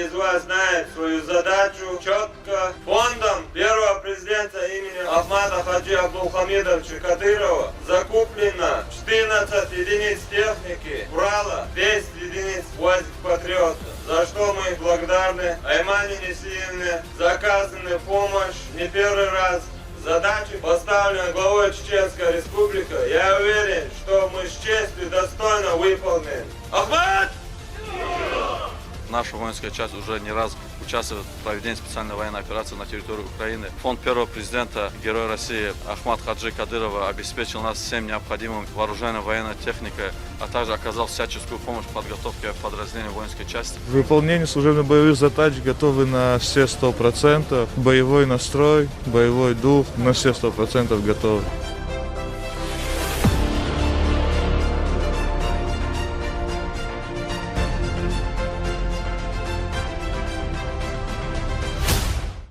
из вас знает свою задачу четко. Фондом первого президента имени Ахмада Хаджи Абдулхамидовича Кадырова закуплено 14 единиц техники, Урала, 10 единиц УАЗик Патриота, за что мы благодарны Аймане Несиевне за оказанную помощь не первый раз. Задачи, поставленные главой Чеченской Республики, я уверен, что мы с честью достойно выполним. Ахмад! Наша воинская часть уже не раз участвует в проведении специальной военной операции на территории Украины. Фонд первого президента, Герой России Ахмад Хаджи Кадырова обеспечил нас всем необходимым вооруженной военной техникой, а также оказал всяческую помощь в подготовке подразделений воинской части. В выполнении служебно-боевых задач готовы на все 100%. Боевой настрой, боевой дух на все 100% готовы.